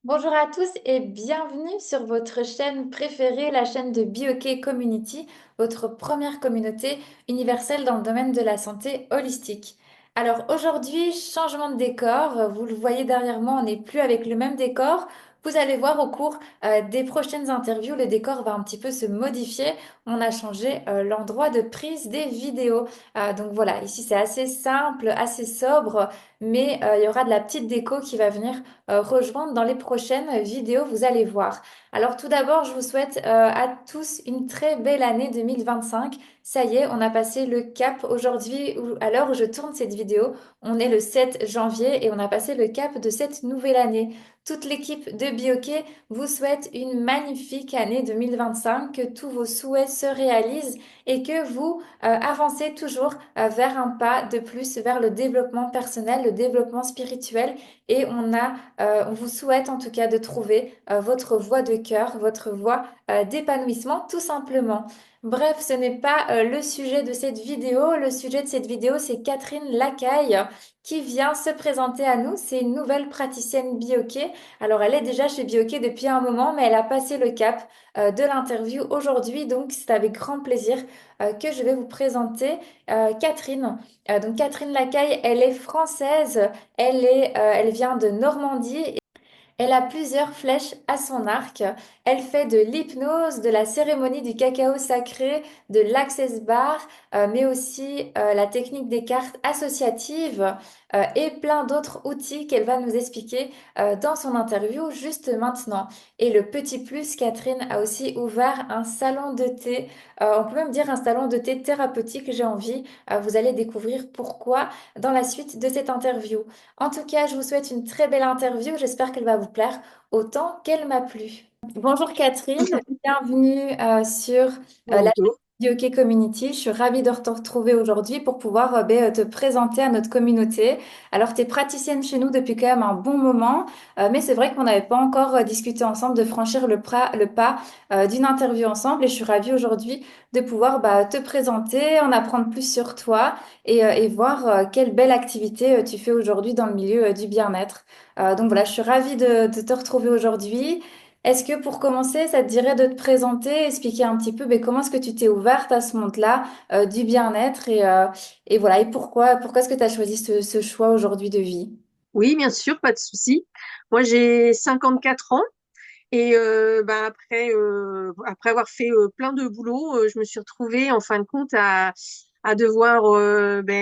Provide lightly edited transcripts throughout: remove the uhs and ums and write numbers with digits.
Bonjour à tous et bienvenue sur votre chaîne préférée, la chaîne de BioK Community, votre première communauté universelle dans le domaine de la santé holistique. Alors aujourd'hui, changement de décor, vous le voyez derrière moi, on n'est plus avec le même décor. Vous allez voir au cours des prochaines interviews, le décor va un petit peu se modifier. On a changé l'endroit de prise des vidéos. Donc voilà, ici c'est assez simple, assez sobre, mais il y aura de la petite déco qui va venir rejoindre dans les prochaines vidéos, vous allez voir. Alors tout d'abord, je vous souhaite à tous une très belle année 2025. Ça y est, on a passé le cap aujourd'hui, à l'heure où je tourne cette vidéo, on est le 7 janvier et on a passé le cap de cette nouvelle année. Toute l'équipe de Bioquet vous souhaite une magnifique année 2025, que tous vos souhaits se réalisent et que vous avancez toujours vers un pas de plus vers le développement personnel, le développement spirituel et on vous souhaite en tout cas de trouver votre voie de cœur, votre voie d'épanouissement, tout simplement. Bref, ce n'est pas le sujet de cette vidéo. Le sujet de cette vidéo, c'est Catherine Lacaille qui vient se présenter à nous. C'est une nouvelle praticienne bioquet. Alors, elle est déjà chez Bioquet depuis un moment, mais elle a passé le cap de l'interview aujourd'hui. Donc, c'est avec grand plaisir que je vais vous présenter Catherine. Donc, Catherine Lacaille, elle est française. Elle vient de Normandie. Elle a plusieurs flèches à son arc. Elle fait de l'hypnose, de la cérémonie du cacao sacré, de l'access bar, mais aussi la technique des cartes associatives et plein d'autres outils qu'elle va nous expliquer dans son interview juste maintenant. Et le petit plus, Catherine a aussi ouvert un salon de thé. On peut même dire un salon de thé thérapeutique, j'ai envie. Vous allez découvrir pourquoi dans la suite de cette interview. En tout cas, je vous souhaite une très belle interview. J'espère qu'elle va vous plaire autant qu'elle m'a plu. Bonjour Catherine, bienvenue sur la Bonjour. Bioke Community. Je suis ravie de te retrouver aujourd'hui pour pouvoir te présenter à notre communauté. Alors, tu es praticienne chez nous depuis quand même un bon moment, mais c'est vrai qu'on n'avait pas encore discuté ensemble de franchir le pas d'une interview ensemble et je suis ravie aujourd'hui de pouvoir te présenter, en apprendre plus sur toi et voir quelle belle activité tu fais aujourd'hui dans le milieu du bien-être. Donc voilà, je suis ravie de te retrouver aujourd'hui. Est-ce que pour commencer, ça te dirait de te présenter, expliquer un petit peu comment est-ce que tu t'es ouverte à ce monde-là du bien-être et voilà, et pourquoi est-ce que tu as choisi ce choix aujourd'hui de vie? Oui, bien sûr, pas de souci. Moi, j'ai 54 ans et après avoir fait plein de boulot, je me suis retrouvée en fin de compte à devoir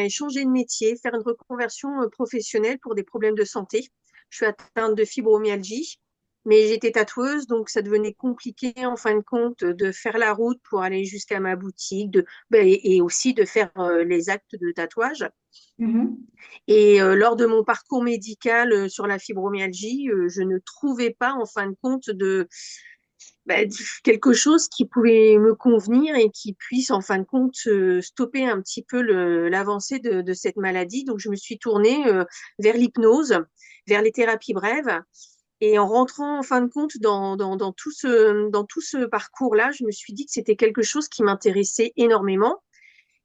changer de métier, faire une reconversion professionnelle pour des problèmes de santé. Je suis atteinte de fibromyalgie, mais j'étais tatoueuse, donc ça devenait compliqué en fin de compte de faire la route pour aller jusqu'à ma boutique, et aussi de faire les actes de tatouage. Mhm. Et lors de mon parcours médical sur la fibromyalgie, je ne trouvais pas en fin de compte de quelque chose qui pouvait me convenir et qui puisse en fin de compte stopper un petit peu l'avancée de cette maladie. Donc je me suis tournée vers l'hypnose, vers les thérapies brèves. Et en rentrant en fin de compte dans tout ce parcours-là, je me suis dit que c'était quelque chose qui m'intéressait énormément.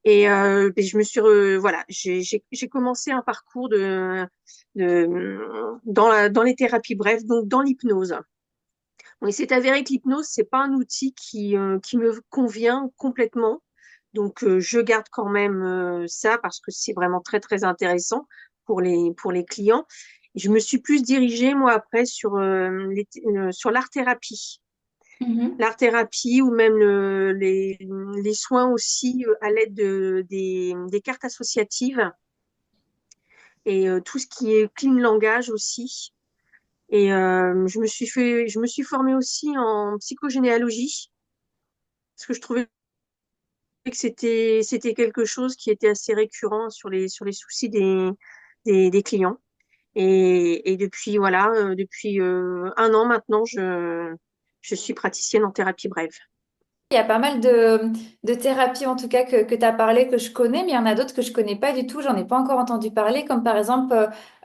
Et je me suis voilà, j'ai commencé un parcours dans les thérapies brèves, donc dans l'hypnose. Bon, il s'est avéré que l'hypnose, c'est pas un outil qui me convient complètement. Donc je garde quand même ça parce que c'est vraiment très très intéressant pour les clients. Je me suis plus dirigée moi après sur l'art thérapie. Mhm. L'art thérapie ou même les soins aussi à l'aide des cartes associatives et tout ce qui est clean langage aussi. Et je me suis formée aussi en psychogénéalogie parce que je trouvais que c'était quelque chose qui était assez récurrent sur les soucis des clients. Et depuis, voilà, depuis un an maintenant, je suis praticienne en thérapie brève. Il y a pas mal de thérapies en tout cas que tu as parlé, que je connais, mais il y en a d'autres que je connais pas du tout, j'en ai pas encore entendu parler, comme par exemple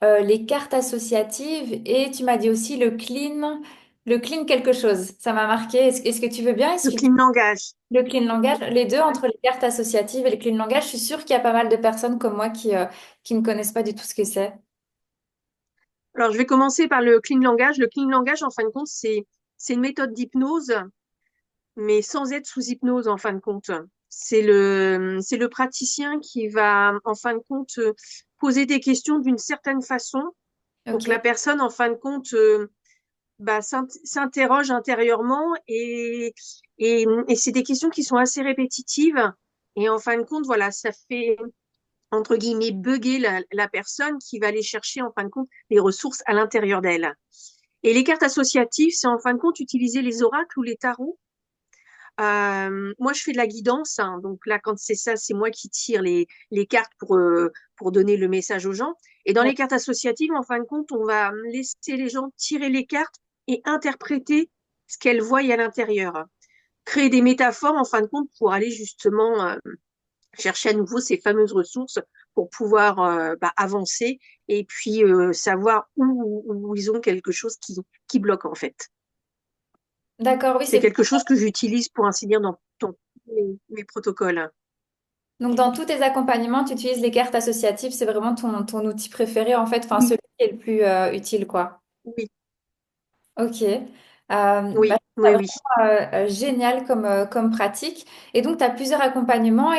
les cartes associatives et tu m'as dit aussi le clean quelque chose. Ça m'a marqué. Est-ce que tu veux bien Le expliquer clean langage. le clean langage? Les deux, entre les cartes associatives et le clean langage, je suis sûre qu'il y a pas mal de personnes comme moi qui ne connaissent pas du tout ce que c'est. Alors, je vais commencer par le clean langage. Le clean langage, en fin de compte, c'est une méthode d'hypnose, mais sans être sous hypnose, en fin de compte. C'est le praticien qui va, en fin de compte, poser des questions d'une certaine façon pour que la Ok. personne, en fin de compte, s'interroge intérieurement et c'est des questions qui sont assez répétitives. Et en fin de compte, voilà, ça fait, entre guillemets, bugger la personne qui va aller chercher, en fin de compte, les ressources à l'intérieur d'elle. Et les cartes associatives, c'est en fin de compte utiliser les oracles ou les tarots. Moi, je fais de la guidance, hein, donc là, quand c'est ça, c'est moi qui tire les cartes pour donner le message aux gens. Et dans les cartes associatives, en fin de compte, on va laisser les gens tirer les cartes et interpréter ce qu'elles voient à l'intérieur. Créer des métaphores, en fin de compte, pour aller justement chercher à nouveau ces fameuses ressources pour pouvoir avancer et puis savoir où ils ont quelque chose qui bloque, en fait. D'accord, oui, C'est c'est quelque chose que j'utilise, pour ainsi dire, dans mes protocoles. donc dans tous tes accompagnements, tu utilises les cartes associatives, c'est vraiment ton outil préféré en fait, enfin celui Oui, qui est le plus utile quoi. oui, Ok. Bah, oui, c'est oui, vraiment oui. génial comme pratique. Et donc, tu as plusieurs accompagnements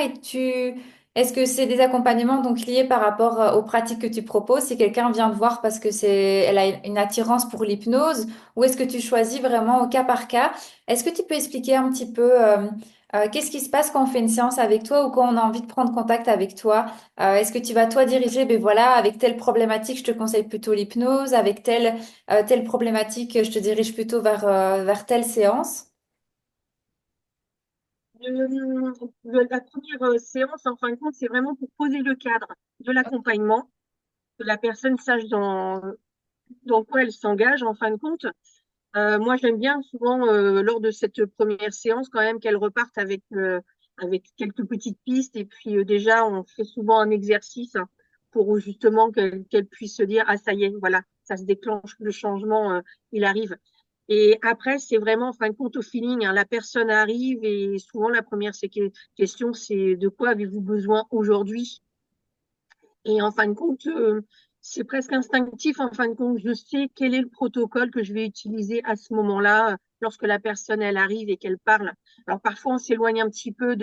est-ce que c'est des accompagnements donc liés par rapport aux pratiques que tu proposes? Si quelqu'un vient te voir parce que elle a une attirance pour l'hypnose, ou est-ce que tu choisis vraiment au cas par cas? Est-ce que tu peux expliquer un petit peu qu'est-ce qui se passe quand on fait une séance avec toi ou quand on a envie de prendre contact avec toi? Est-ce que tu vas toi diriger, ben voilà, avec telle problématique, je te conseille plutôt l'hypnose, avec telle problématique, je te dirige plutôt vers telle séance. La première séance, en fin de compte, c'est vraiment pour poser le cadre de l'accompagnement, que la personne sache dans quoi elle s'engage, en fin de compte. Moi, j'aime bien souvent, lors de cette première séance, quand même, qu'elle reparte avec quelques petites pistes. Et puis, déjà, on fait souvent un exercice, hein, pour justement qu'elle puisse se dire, ah, ça y est, voilà, ça se déclenche, le changement, il arrive. Et après, c'est vraiment, en fin de compte, au feeling, hein. La personne arrive et souvent, la première question, c'est de quoi avez-vous besoin aujourd'hui? Et en fin de compte, c'est presque instinctif. En fin de compte, je sais quel est le protocole que je vais utiliser à ce moment-là, lorsque la personne, elle arrive et qu'elle parle. Alors, parfois, on s'éloigne un petit peu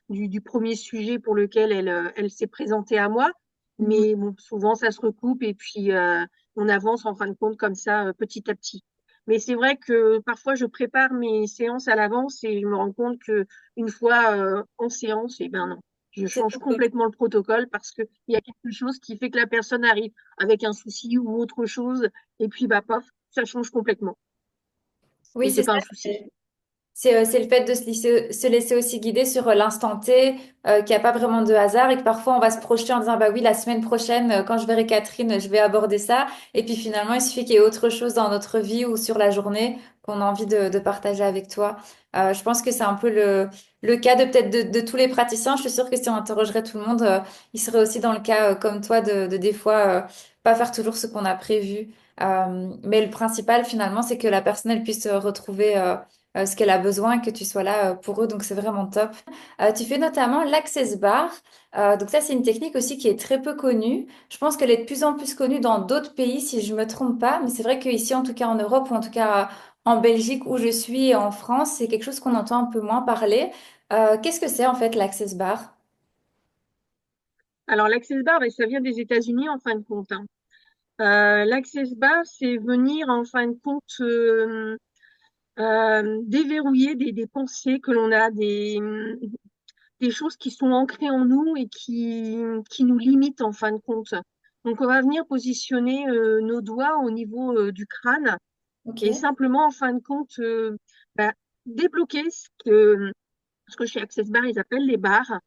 du premier sujet pour lequel elle s'est présentée à moi. Mhm. Mais bon, souvent, ça se recoupe et puis on avance, en fin de compte, comme ça, petit à petit. Mais c'est vrai que parfois, je prépare mes séances à l'avance et je me rends compte que une fois en séance, eh ben non, je C'est change complètement le protocole parce qu'il y a quelque chose qui fait que la personne arrive avec un souci ou autre chose, et puis bah paf, ça change complètement. Oui, Et c'est c'est ça. pas un souci. C'est le fait de se laisser aussi guider sur l'instant T, qu'il n'y a pas vraiment de hasard et que parfois on va se projeter en disant bah oui, la semaine prochaine, quand je verrai Catherine, je vais aborder ça. Et puis finalement, il suffit qu'il y ait autre chose dans notre vie ou sur la journée qu'on a envie de partager avec toi. Je pense que c'est un peu le cas de peut-être de tous les praticiens. Je suis sûre que si on interrogerait tout le monde, il serait aussi dans le cas comme toi de des fois pas faire toujours ce qu'on a prévu. Mais le principal finalement, c'est que la personne elle puisse retrouver ce qu'elle a besoin, que tu sois là pour eux, donc c'est vraiment top. Tu fais notamment l'Access Bar. Donc ça, c'est une technique aussi qui est très peu connue. Je pense qu'elle est de plus en plus connue dans d'autres pays, si je me trompe pas. Mais c'est vrai qu'ici, en tout cas en Europe, ou en tout cas en Belgique où je suis et en France, c'est quelque chose qu'on entend un peu moins parler. Qu'est-ce que c'est en fait l'Access Bar? Alors l'Access Bar, ben, ça vient des États-Unis en fin de compte, hein. L'Access Bar, c'est venir en fin de compte déverrouiller des pensées que l'on a, des choses qui sont ancrées en nous et qui nous limitent en fin de compte. Donc on va venir positionner nos doigts au niveau du crâne et Ok. simplement, en fin de compte, bah, débloquer ce que chez Access Bar, ils appellent les barres,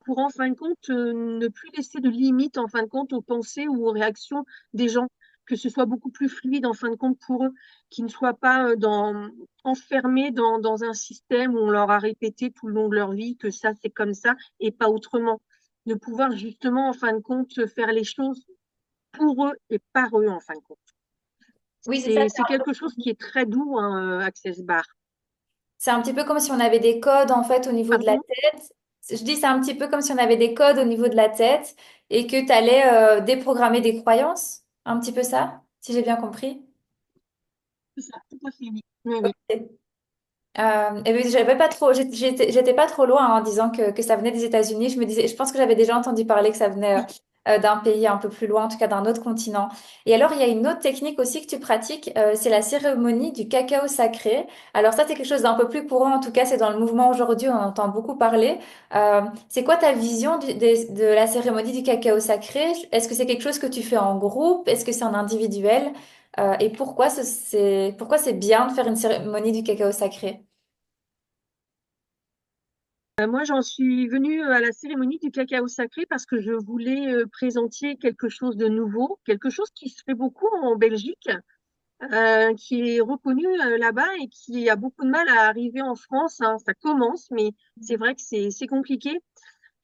pour, en fin de compte, ne plus laisser de limite, en fin de compte, aux pensées ou aux réactions des gens, que ce soit beaucoup plus fluide, en fin de compte, pour eux, qu'ils ne soient pas enfermés dans un système où on leur a répété tout le long de leur vie que ça, c'est comme ça et pas autrement. De pouvoir justement, en fin de compte, faire les choses pour eux et par eux, en fin de compte. Oui, c'est ça. C'est quelque chose qui est très doux, hein, Access Bar. C'est un petit peu comme si on avait des codes en fait au niveau de la Pardon? tête. Je dis c'est un petit peu comme si on avait des codes au niveau de la tête et que tu allais déprogrammer des croyances. Un petit peu ça? si j'ai bien compris. C'est ça, tout à fait, oui. Oui, oui. Et oui, j'avais pas trop, j'étais pas trop loin en disant que ça venait des États-Unis. Je me disais, je pense que j'avais déjà entendu parler que ça venait d'un pays un peu plus loin, en tout cas d'un autre continent. Et alors, il y a une autre technique aussi que tu pratiques, c'est la cérémonie du cacao sacré. Alors ça, c'est quelque chose d'un peu plus courant, en tout cas, c'est dans le mouvement aujourd'hui, on en entend beaucoup parler. C'est quoi ta vision de la cérémonie du cacao sacré? Est-ce que c'est quelque chose que tu fais en groupe? Est-ce que c'est en individuel? Et pourquoi c'est bien de faire une cérémonie du cacao sacré? Moi, j'en suis venue à la cérémonie du cacao sacré parce que je voulais présenter quelque chose de nouveau, quelque chose qui se fait beaucoup en Belgique, qui est reconnu là-bas et qui a beaucoup de mal à arriver en France, hein. Ça commence, mais c'est vrai que c'est compliqué.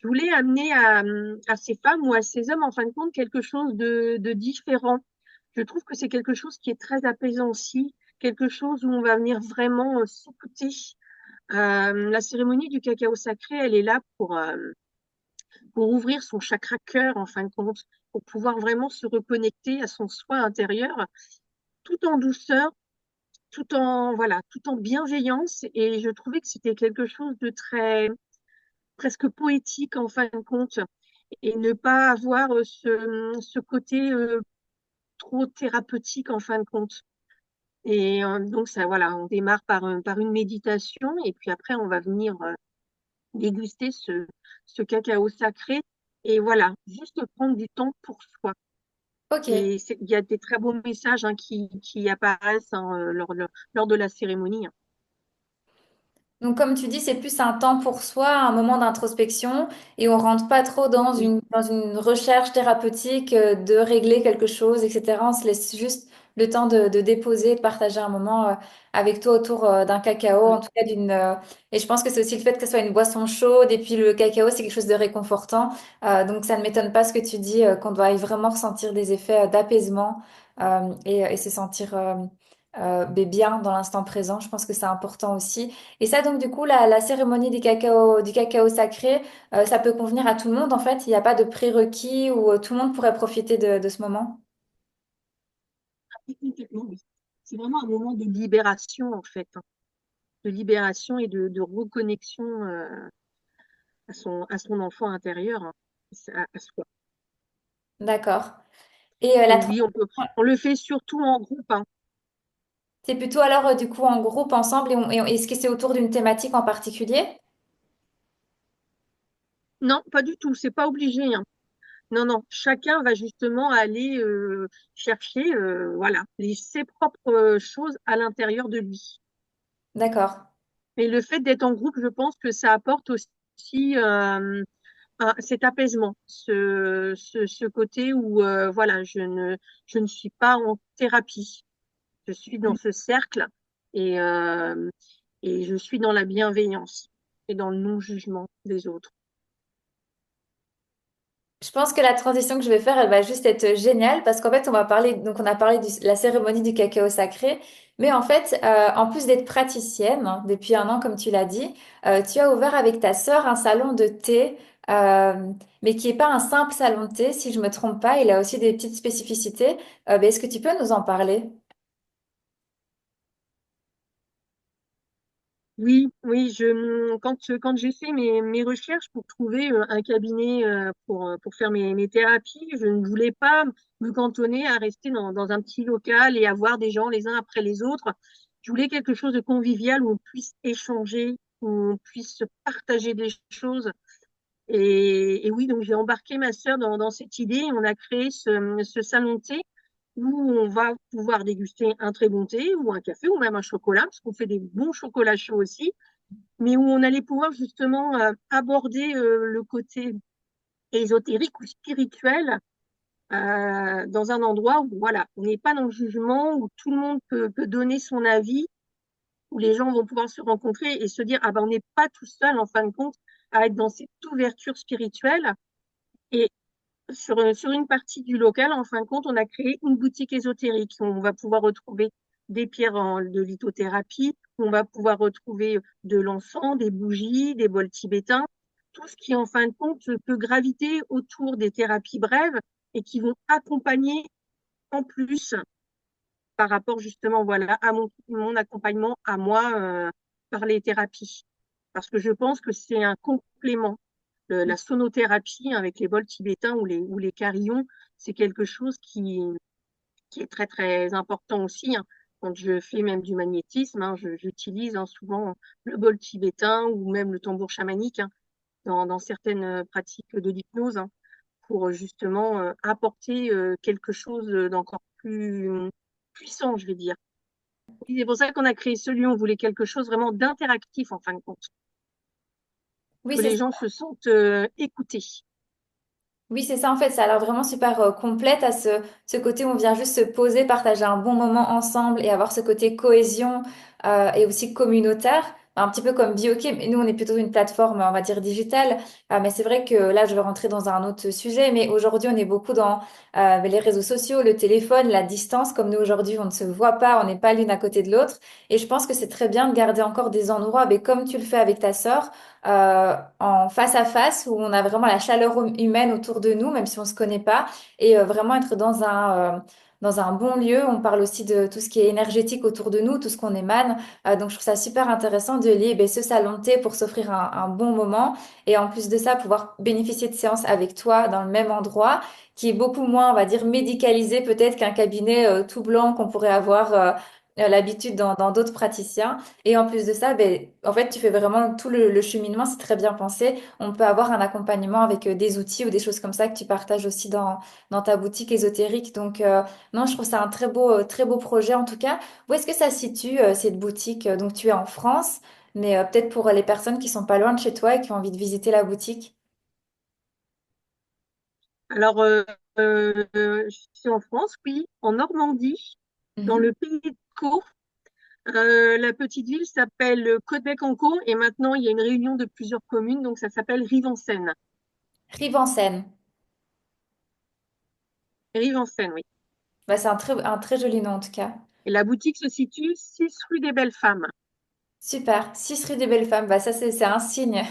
Je voulais amener à ces femmes ou à ces hommes, en fin de compte, quelque chose de différent. Je trouve que c'est quelque chose qui est très apaisant aussi, quelque chose où on va venir vraiment s'écouter. La cérémonie du cacao sacré, elle est là pour ouvrir son chakra cœur, en fin de compte, pour pouvoir vraiment se reconnecter à son soi intérieur, tout en douceur, tout en bienveillance. Et je trouvais que c'était quelque chose de très, presque poétique, en fin de compte, et ne pas avoir ce côté trop thérapeutique, en fin de compte. Et donc, ça, voilà, on démarre par une méditation, et puis après, on va venir déguster ce cacao sacré. Et voilà, juste prendre du temps pour soi. Ok. Il y a des très beaux messages hein, qui apparaissent hein, lors de la cérémonie, hein. Donc, comme tu dis, c'est plus un temps pour soi, un moment d'introspection, et on rentre pas trop Oui, dans une recherche thérapeutique de régler quelque chose, etc. On se laisse juste le temps de déposer, de partager un moment avec toi autour d'un cacao, en oui, tout cas Et je pense que c'est aussi le fait que ce soit une boisson chaude, et puis le cacao, c'est quelque chose de réconfortant. Donc, ça ne m'étonne pas ce que tu dis, qu'on doit vraiment ressentir des effets d'apaisement et se sentir bien dans l'instant présent. Je pense que c'est important aussi. Et ça, donc, du coup, la cérémonie du cacao sacré, ça peut convenir à tout le monde, en fait. Il n'y a pas de prérequis où tout le monde pourrait profiter de ce moment. complètement, oui. C'est vraiment un moment de libération, en fait, hein, de libération et de reconnexion à son enfant intérieur, hein, à soi. D'accord. Et la Et oui, transition, on le fait surtout en groupe, hein. c'est plutôt alors, du coup, en groupe, ensemble, est-ce que c'est autour d'une thématique en particulier? Non, pas du tout, c'est pas obligé, hein. Non, non, chacun va justement aller chercher voilà, ses propres choses à l'intérieur de lui. D'accord. Et le fait d'être en groupe, je pense que ça apporte aussi cet apaisement, ce côté où voilà, je ne suis pas en thérapie. Je suis dans ce cercle et, euh, et je suis dans la bienveillance et dans le non-jugement des autres. Je pense que la transition que je vais faire, elle va juste être géniale parce qu'en fait, on a parlé de la cérémonie du cacao sacré, mais en fait, en plus d'être praticienne hein, depuis un an, comme tu l'as dit, tu as ouvert avec ta sœur un salon de thé, euh, mais qui est pas un simple salon de thé, si je me trompe pas. Il a aussi des petites spécificités. Est-ce que tu peux nous en parler? Oui, oui, quand j'ai fait mes recherches pour trouver un cabinet pour faire mes thérapies, je ne voulais pas me cantonner à rester dans un petit local et avoir des gens les uns après les autres. Je voulais quelque chose de convivial où on puisse échanger, où on puisse se partager des choses. Et oui, donc j'ai embarqué ma sœur dans cette idée et on a créé ce salon de thé où on va pouvoir déguster un très bon thé ou un café ou même un chocolat, parce qu'on fait des bons chocolats chauds aussi, mais où on allait pouvoir justement aborder le côté ésotérique ou spirituel dans un endroit où voilà, on n'est pas dans le jugement, où tout le monde peut donner son avis, où les gens vont pouvoir se rencontrer et se dire ah ben on n'est pas tout seul en fin de compte à être dans cette ouverture spirituelle. Et sur une partie du local, en fin de compte, on a créé une boutique ésotérique où on va pouvoir retrouver des pierres de lithothérapie, où on va pouvoir retrouver de l'encens, des bougies, des bols tibétains, tout ce qui, en fin de compte, peut graviter autour des thérapies brèves et qui vont accompagner en plus. par rapport justement voilà, à mon accompagnement à moi par les thérapies. Parce que je pense que c'est un complément. La sonothérapie avec les bols tibétains ou les carillons, c'est quelque chose qui est très très important aussi, hein. Quand je fais même du magnétisme, hein, j'utilise hein, souvent le bol tibétain ou même le tambour chamanique hein, dans certaines pratiques de l'hypnose hein, pour justement apporter quelque chose d'encore plus puissant, je vais dire. Et c'est pour ça qu'on a créé ce lieu, on voulait quelque chose vraiment d'interactif en fin de compte, Oui, que c'est les gens se sentent écoutés. Oui, c'est ça en fait, ça a l'air vraiment super complète à ce côté où on vient juste se poser, partager un bon moment ensemble et avoir ce côté cohésion et aussi communautaire, un petit peu comme BioK, mais nous on est plutôt une plateforme, on va dire digitale. Mais c'est vrai que là je vais rentrer dans un autre sujet, mais aujourd'hui on est beaucoup dans les réseaux sociaux, le téléphone, la distance, comme nous aujourd'hui on ne se voit pas, on n'est pas l'une à côté de l'autre, et je pense que c'est très bien de garder encore des endroits, mais comme tu le fais avec ta sœur en face à face où on a vraiment la chaleur humaine autour de nous, même si on se connaît pas, et vraiment être dans un bon lieu. On parle aussi de tout ce qui est énergétique autour de nous, tout ce qu'on émane. Donc je trouve ça super intéressant de lier ben, ce salon de thé pour s'offrir un bon moment et en plus de ça pouvoir bénéficier de séances avec toi dans le même endroit qui est beaucoup moins, on va dire, médicalisé peut-être qu'un cabinet tout blanc qu'on pourrait avoir l'habitude dans d'autres praticiens. Et en plus de ça, ben, en fait, tu fais vraiment tout le cheminement, c'est très bien pensé. On peut avoir un accompagnement avec des outils ou des choses comme ça que tu partages aussi dans ta boutique ésotérique. Donc, non, je trouve ça un très beau projet en tout cas. Où est-ce que ça se situe, cette boutique? Donc, tu es en France, mais peut-être pour les personnes qui sont pas loin de chez toi et qui ont envie de visiter la boutique. Alors, je suis en France, oui, en Normandie, dans Mhm. le pays de Caux. La petite ville s'appelle Caudebec-en-Caux et maintenant il y a une réunion de plusieurs communes, donc ça s'appelle Rive-en-Seine. Rive en Seine. Rive-en-Seine, oui. Bah, c'est un très joli nom en tout cas. Et la boutique se situe 6 rue des Belles Femmes. Super. 6 rue des Belles Femmes. Bah, ça, c'est un signe.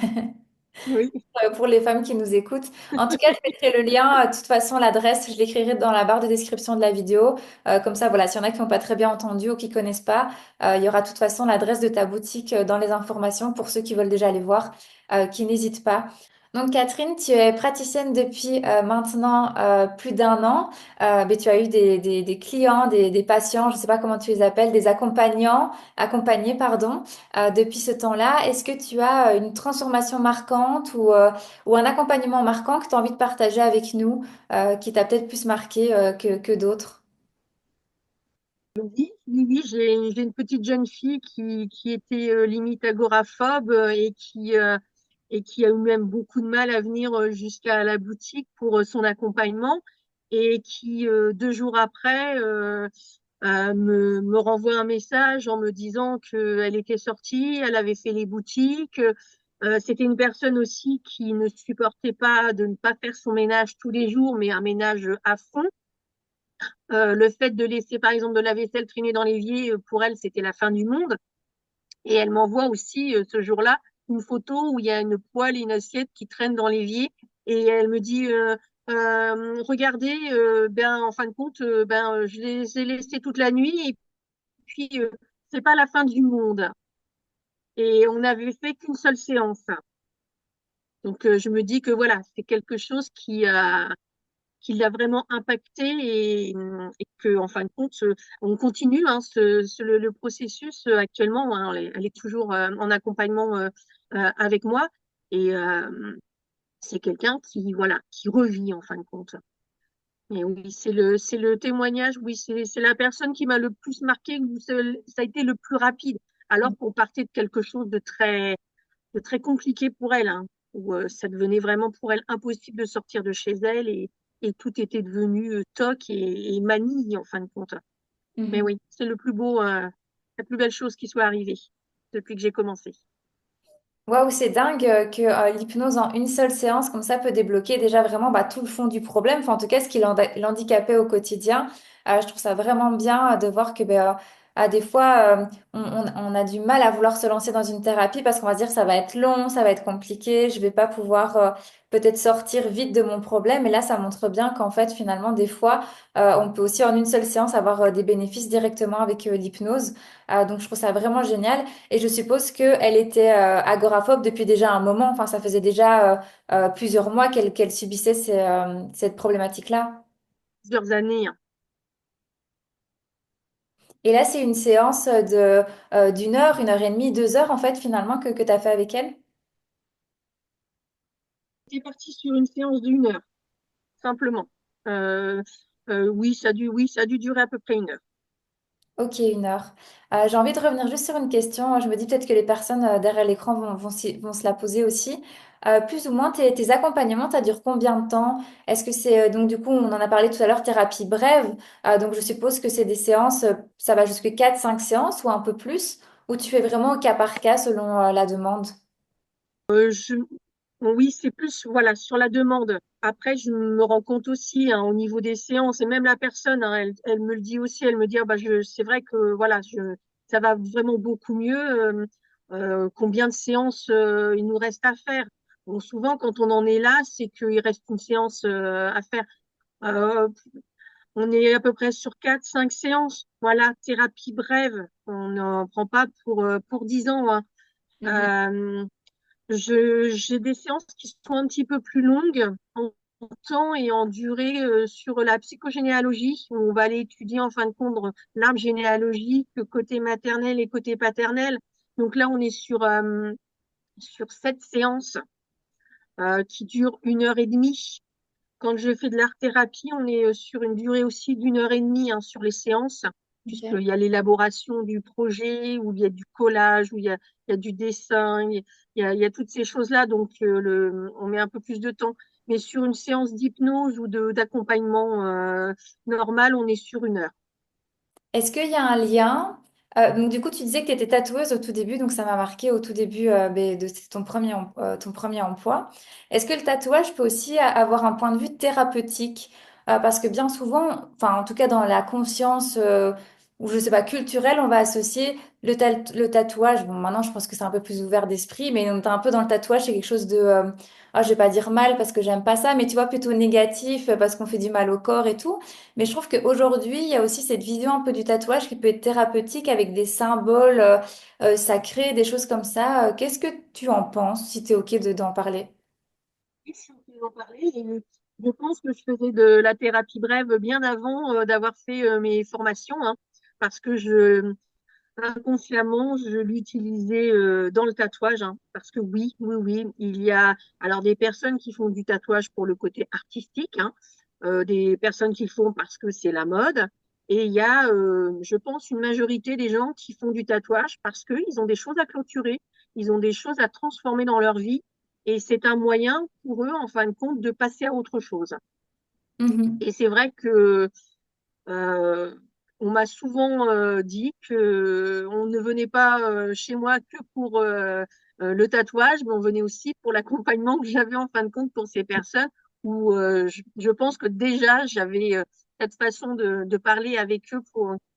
Oui. Pour les femmes qui nous écoutent. En tout cas, je mettrai le lien. De toute façon, l'adresse, je l'écrirai dans la barre de description de la vidéo. Comme ça, voilà, s'il y en a qui n'ont pas très bien entendu ou qui connaissent pas, il y aura de toute façon l'adresse de ta boutique dans les informations pour ceux qui veulent déjà aller voir, qui n'hésitent pas. Donc, Catherine, tu es praticienne depuis maintenant plus d'un an. Mais tu as eu des clients, des patients, je ne sais pas comment tu les appelles, des accompagnés, pardon. Depuis ce temps-là, est-ce que tu as une transformation marquante ou un accompagnement marquant que tu as envie de partager avec nous, qui t'a peut-être plus marqué que d'autres? Oui, j'ai une petite jeune fille qui était limite agoraphobe et qui a eu même beaucoup de mal à venir jusqu'à la boutique pour son accompagnement et qui, 2 jours après, me renvoie un message en me disant qu'elle était sortie, elle avait fait les boutiques. C'était une personne aussi qui ne supportait pas de ne pas faire son ménage tous les jours, mais un ménage à fond. Le fait de laisser, par exemple, de la vaisselle traîner dans l'évier, pour elle, c'était la fin du monde. Et elle m'envoie aussi, ce jour-là, une photo où il y a une poêle et une assiette qui traînent dans l'évier. Et elle me dit, regardez, ben, en fin de compte, je les ai laissés toute la nuit et puis, c'est pas la fin du monde. Et on n'avait fait qu'une seule séance. Donc, je me dis que voilà, c'est quelque chose qui l'a vraiment impacté et que, en fin de compte, on continue hein, le processus actuellement. Hein, elle est toujours en accompagnement avec moi et c'est quelqu'un qui, voilà, qui revit en fin de compte. Et oui, c'est le témoignage, oui, c'est la personne qui m'a le plus marqué, où ça a été le plus rapide, alors qu'on partait de quelque chose de très compliqué pour elle, hein, où ça devenait vraiment pour elle impossible de sortir de chez elle et tout était devenu toc et manie en fin de compte. Mais Mhm. oui, c'est le plus beau, la plus belle chose qui soit arrivée depuis que j'ai commencé. Waouh, c'est dingue que l'hypnose en une seule séance comme ça peut débloquer déjà vraiment bah, tout le fond du problème, enfin en tout cas ce qui l'handicapait au quotidien. Je trouve ça vraiment bien de voir que ben, Des fois, on a du mal à vouloir se lancer dans une thérapie parce qu'on va se dire ça va être long, ça va être compliqué, je vais pas pouvoir peut-être sortir vite de mon problème. Et là, ça montre bien qu'en fait, finalement, des fois, on peut aussi en une seule séance avoir des bénéfices directement avec l'hypnose. Donc, je trouve ça vraiment génial. Et je suppose qu'elle était agoraphobe depuis déjà un moment. Enfin, ça faisait déjà plusieurs mois qu'elle subissait cette problématique-là. Plusieurs années, hein. Et là, c'est une séance d'une heure, 1 heure et demie, 2 heures, en fait, finalement, que tu as fait avec elle. J'étais partie sur une séance d'une heure, simplement. Euh, oui, ça a dû durer à peu près une heure. Ok, 1 heure. J'ai envie de revenir juste sur une question. Je me dis peut-être que les personnes derrière l'écran vont se la poser aussi. Plus ou moins, tes accompagnements, ça dure combien de temps? Est-ce que c'est, donc du coup, on en a parlé tout à l'heure, thérapie brève. Donc je suppose que c'est des séances, ça va jusqu'à 4, 5 séances ou un peu plus, ou tu fais vraiment au cas par cas selon la demande? Je, oui, c'est plus voilà sur la demande. Après, je me rends compte aussi hein, au niveau des séances et même la personne, hein, elle me le dit aussi. Elle me dit ah, bah c'est vrai que voilà, ça va vraiment beaucoup mieux. Combien de séances il nous reste à faire? Bon, souvent, quand on en est là, c'est qu'il reste une séance à faire. Euh, on est à peu près sur 4, 5 séances. Voilà, thérapie brève. On n'en prend pas pour 10 ans, hein. Euh, j'ai des séances qui sont un petit peu plus longues en temps et en durée sur la psychogénéalogie. On va aller étudier en fin de compte l'arbre généalogique, côté maternel et côté paternel. Donc là, on est sur 7 séances qui durent 1 heure et demie. Quand je fais de l'art-thérapie, on est sur une durée aussi d'1 heure et demie hein, sur les séances, Ok. puisqu'il y a l'élaboration du projet, où il y a du collage, où il y a du dessin, il y a toutes ces choses-là, donc on met un peu plus de temps. Mais sur une séance d'hypnose ou d'accompagnement normal, on est sur 1 heure. Est-ce qu'il y a un lien? Donc du coup, tu disais que tu étais tatoueuse au tout début, donc ça m'a marqué au tout début de ton premier emploi. Est-ce que le tatouage peut aussi avoir un point de vue thérapeutique? Parce que bien souvent, enfin en tout cas dans la conscience ou je sais pas culturelle, on va associer le tatouage. Bon, maintenant je pense que c'est un peu plus ouvert d'esprit, mais on est un peu dans le tatouage, c'est quelque chose de, je vais pas dire mal parce que j'aime pas ça, mais tu vois plutôt négatif parce qu'on fait du mal au corps et tout. Mais je trouve qu'aujourd'hui, il y a aussi cette vision un peu du tatouage qui peut être thérapeutique avec des symboles sacrés, des choses comme ça. Qu'est-ce que tu en penses, si tu es OK d'en parler? Oui, si on peut en parler, et je pense que je faisais de la thérapie brève bien avant d'avoir fait mes formations, hein, parce que inconsciemment, je l'utilisais dans le tatouage, hein, parce que oui, il y a alors des personnes qui font du tatouage pour le côté artistique, hein, des personnes qui le font parce que c'est la mode, et il y a, je pense, une majorité des gens qui font du tatouage parce qu'ils ont des choses à clôturer, ils ont des choses à transformer dans leur vie, et c'est un moyen pour eux, en fin de compte, de passer à autre chose. Mhm. Et c'est vrai que euh, on m'a souvent dit que on ne venait pas chez moi que pour le tatouage, mais on venait aussi pour l'accompagnement que j'avais en fin de compte pour ces personnes où je pense que déjà j'avais cette façon de parler avec eux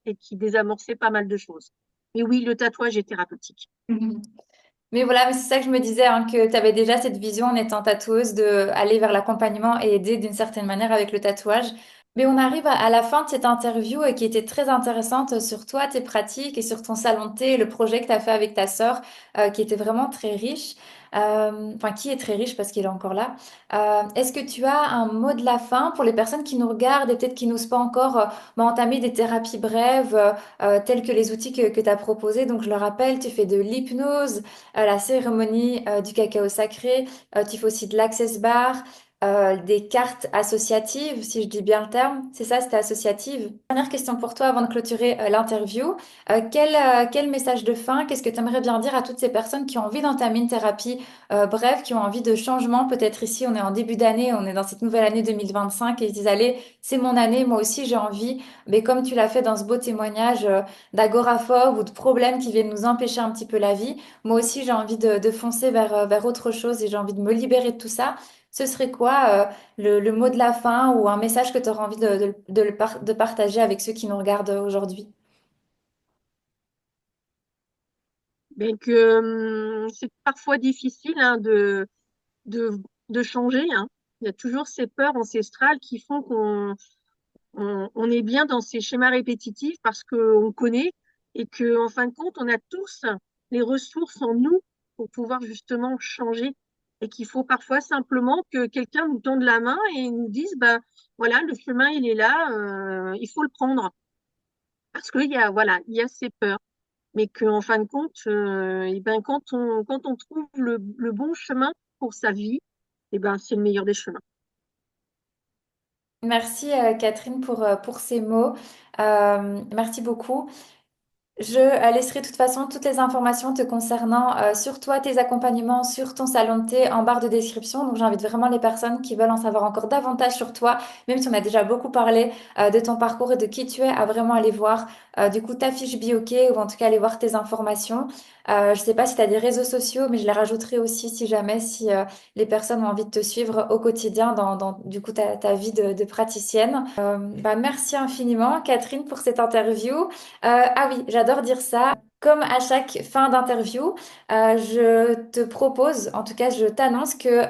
et qui désamorçait pas mal de choses. Mais oui, le tatouage est thérapeutique. Mhm. Mais voilà, mais c'est ça que je me disais, hein, que tu avais déjà cette vision en étant tatoueuse de aller vers l'accompagnement et aider d'une certaine manière avec le tatouage. Mais on arrive à la fin de cette interview qui était très intéressante sur toi, tes pratiques et sur ton salon de thé, le projet que tu as fait avec ta sœur, qui était vraiment très riche. Enfin, qui est très riche parce qu'il est encore là. Est-ce que tu as un mot de la fin pour les personnes qui nous regardent et peut-être qui n'osent pas encore entamer des thérapies brèves telles que les outils que tu as proposés? Donc, je le rappelle, tu fais de l'hypnose la cérémonie du cacao sacré. Tu fais aussi de l'access bar, des cartes associatives, si je dis bien le terme. C'est ça, c'était associative. Dernière question pour toi avant de clôturer l'interview. Quel message de fin, qu'est-ce que tu aimerais bien dire à toutes ces personnes qui ont envie d'entamer une thérapie bref, qui ont envie de changement? Peut-être ici, on est en début d'année, on est dans cette nouvelle année 2025 et ils disent, allez, c'est mon année, moi aussi j'ai envie. Mais comme tu l'as fait dans ce beau témoignage d'agoraphobe ou de problèmes qui viennent nous empêcher un petit peu la vie, moi aussi, j'ai envie de foncer vers autre chose et j'ai envie de me libérer de tout ça. Ce serait quoi le mot de la fin ou un message que tu auras envie de partager avec ceux qui nous regardent aujourd'hui? Mais que c'est parfois difficile hein, de, de changer, hein. Il y a toujours ces peurs ancestrales qui font on est bien dans ces schémas répétitifs parce qu'on connaît et que, en fin de compte, on a tous les ressources en nous pour pouvoir justement changer et qu'il faut parfois simplement que quelqu'un nous tende la main et nous dise, ben voilà, le chemin, il est là, il faut le prendre. Parce qu'il y a, voilà, il y a ces peurs. Mais qu'en fin de compte, eh ben, quand on trouve le bon chemin pour sa vie, eh ben, c'est le meilleur des chemins. Merci Catherine pour ces mots. Merci beaucoup. Je laisserai de toute façon toutes les informations te concernant sur toi, tes accompagnements, sur ton salon de thé en barre de description. Donc j'invite vraiment les personnes qui veulent en savoir encore davantage sur toi, même si on a déjà beaucoup parlé de ton parcours et de qui tu es, à vraiment aller voir du coup ta fiche Bioké ou en tout cas aller voir tes informations. Je sais pas si tu as des réseaux sociaux, mais je les rajouterai aussi si jamais si les personnes ont envie de te suivre au quotidien dans du coup ta vie de praticienne. Bah, merci infiniment Catherine pour cette interview. Ah oui, j'adore dire ça. Comme à chaque fin d'interview, je te propose, en tout cas, je t'annonce que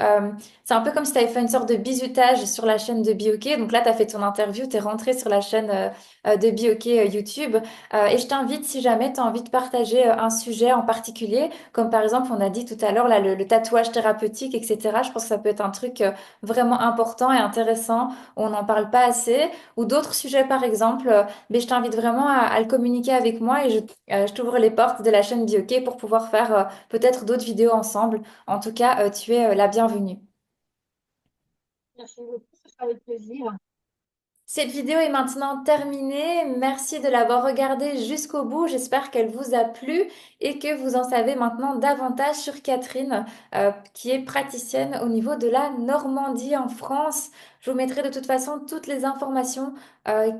c'est un peu comme si tu avais fait une sorte de bizutage sur la chaîne de Bioké. Donc là, tu as fait ton interview, tu es rentré sur la chaîne de Bioké YouTube. Et je t'invite, si jamais tu as envie de partager un sujet en particulier, comme par exemple, on a dit tout à l'heure, là, le tatouage thérapeutique, etc. Je pense que ça peut être un truc vraiment important et intéressant, où on n'en parle pas assez, ou d'autres sujets, par exemple. Mais je t'invite vraiment à le communiquer avec moi et je t'ouvre les portes de la chaîne Bioké pour pouvoir faire peut-être d'autres vidéos ensemble. En tout cas, tu es la bienvenue. Merci beaucoup, ce sera avec plaisir. Cette vidéo est maintenant terminée. Merci de l'avoir regardée jusqu'au bout. J'espère qu'elle vous a plu et que vous en savez maintenant davantage sur Catherine, qui est praticienne au niveau de la Normandie en France. Je vous mettrai de toute façon toutes les informations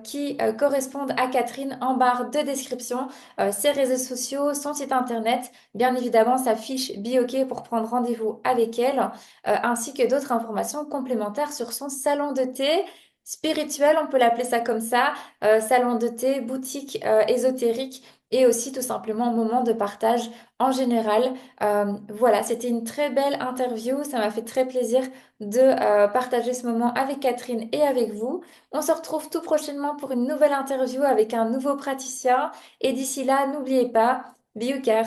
qui correspondent à Catherine en barre de description, ses réseaux sociaux, son site internet, bien évidemment sa fiche Bioké pour prendre rendez-vous avec elle, ainsi que d'autres informations complémentaires sur son salon de thé spirituel, on peut l'appeler ça comme ça, salon de thé, boutique ésotérique et aussi tout simplement moment de partage en général. Voilà, c'était une très belle interview, ça m'a fait très plaisir de partager ce moment avec Catherine et avec vous. On se retrouve tout prochainement pour une nouvelle interview avec un nouveau praticien et d'ici là, n'oubliez pas, Biocar.